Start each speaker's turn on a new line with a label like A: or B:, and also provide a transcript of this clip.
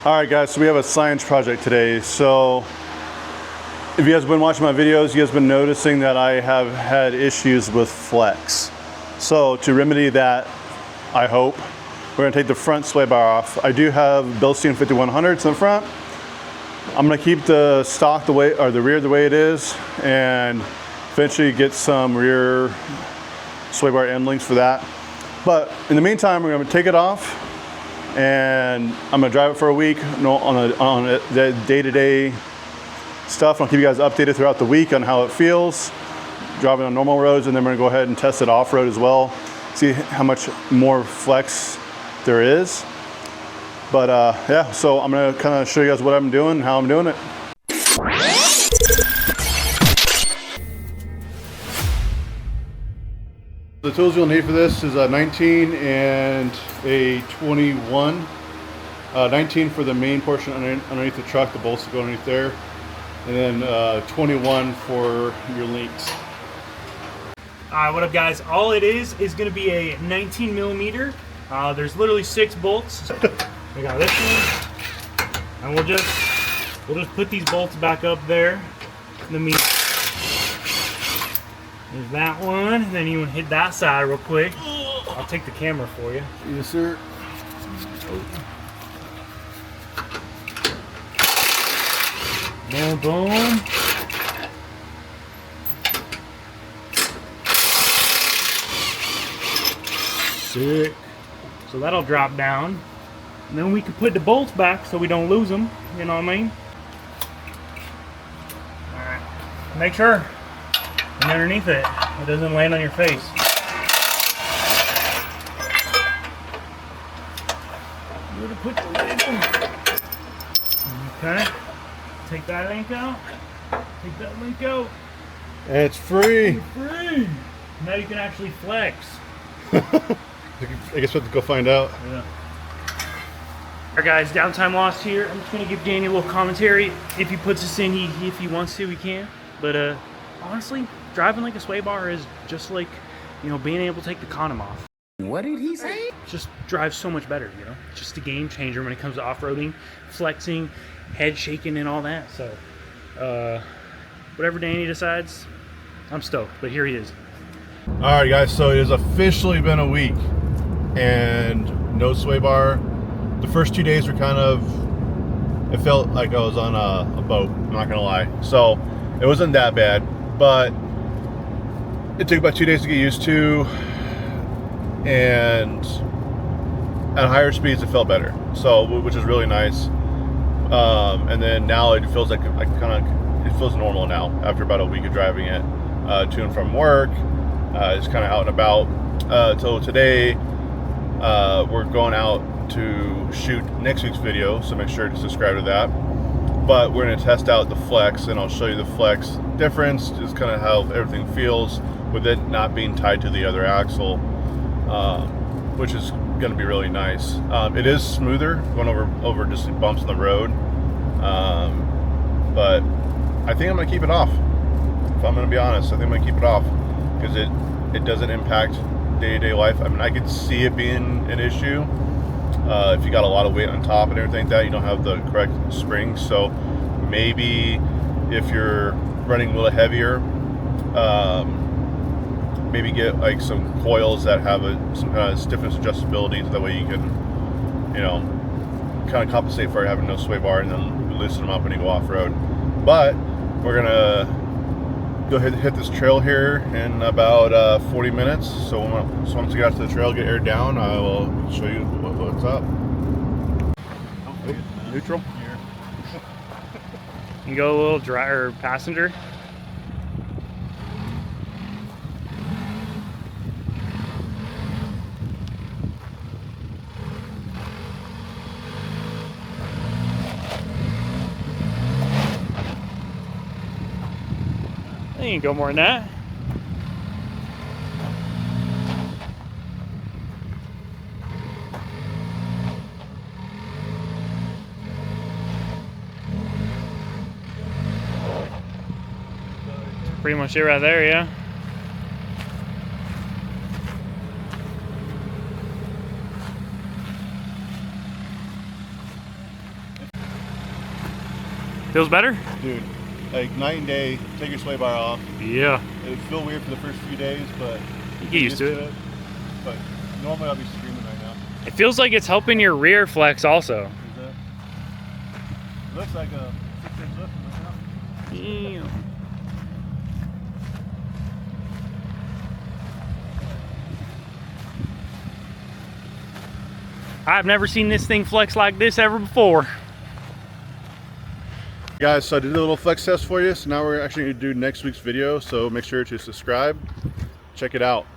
A: All right, guys, so we have a science project today. So if you guys have been watching my videos, you guys have been noticing that I have had issues with flex. So to remedy that, I hope, we're gonna take the front sway bar off. I do have Bilstein 5100s in the front. I'm gonna keep the stock the way, or the rear the way it is, and eventually get some rear sway bar end links for that. But in the meantime, we're gonna take it off, and I'm gonna drive it for a week on the day-to-day stuff. I'll keep you guys updated throughout the week on how it feels, driving on normal roads, and then we're gonna go ahead and test it off-road as well, see how much more flex there is. But yeah, so I'm gonna kind of show you guys what I'm doing and how I'm doing it. The tools you'll need for this is a 19 and a 21. 19 for the main portion underneath the truck, the bolts that go underneath there, and then 21 for your links.
B: Alright, what up guys? All it is going to be a 19 millimeter. There's literally 6 bolts. We got this one, and we'll just put these bolts back up there. Let me. There's that one. Then you want to hit that side real quick. I'll take the camera for you.
A: Yes, sir.
B: Boom, boom. Sick. So that'll drop down. And then we can put the bolts back so we don't lose them. You know what I mean? Alright. Make sure. And underneath it doesn't land on your face. Where to put the lid on? Okay. Take that link out. Take that link out.
A: It's free.
B: It's free. Now you can actually flex.
A: I guess we'll have to go find out.
B: Yeah. Alright guys, downtime lost here. I'm just gonna give Danny a little commentary. If he puts us in, if he wants to, he can. But honestly, driving like a sway bar is just like, you know, being able to take the condom off.
C: What did he say?
B: Just drives so much better, you know? Just a game changer when it comes to off-roading, flexing, head shaking and all that. So, whatever Danny decides, I'm stoked, but here he is.
A: All right, guys, so it has officially been a week and no sway bar. The first 2 days were kind of, it felt like I was on a boat, I'm not gonna lie. So it wasn't that bad, but it took about 2 days to get used to, and at higher speeds it felt better, so which is really nice. And then now it feels like it feels normal now after about a week of driving it to and from work. It's kind of out and about till today. We're going out to shoot next week's video, so make sure to subscribe to that. But we're going to test out the flex, and I'll show you the flex difference, just kind of how everything feels with it not being tied to the other axle, which is going to be really nice. It is smoother going over just bumps in the road, but I think I'm going to keep it off. If I'm going to be honest, I think I'm going to keep it off because it doesn't impact day-to-day life. I mean, I could see it being an issue. If you got a lot of weight on top and everything like that, you don't have the correct springs. So maybe if you're running a little heavier, maybe get like some coils that have some kind of stiffness adjustability, so that way you can, you know, kind of compensate for having no sway bar, and then loosen them up when you go off-road. But we're gonna go ahead and hit this trail here in about 40 minutes. So once we get out to the trail, get aired down, I will show you what's up. Oh, neutral.
B: You go a little driver passenger. You can go more than that. Pretty much it right there, yeah. Feels better?
A: Dude, like night and day, take your sway bar off.
B: Yeah.
A: It would feel weird for the first few days, but
B: You get used to it.
A: But normally I'll be screaming right now.
B: It feels like it's helping your rear flex also.
A: Is that? It looks like a 6-inch lift right now.
B: Damn. I've never seen this thing flex like this ever before.
A: Guys, so I did a little flex test for you, so now we're actually going to do next week's video, so make sure to subscribe. Check it out.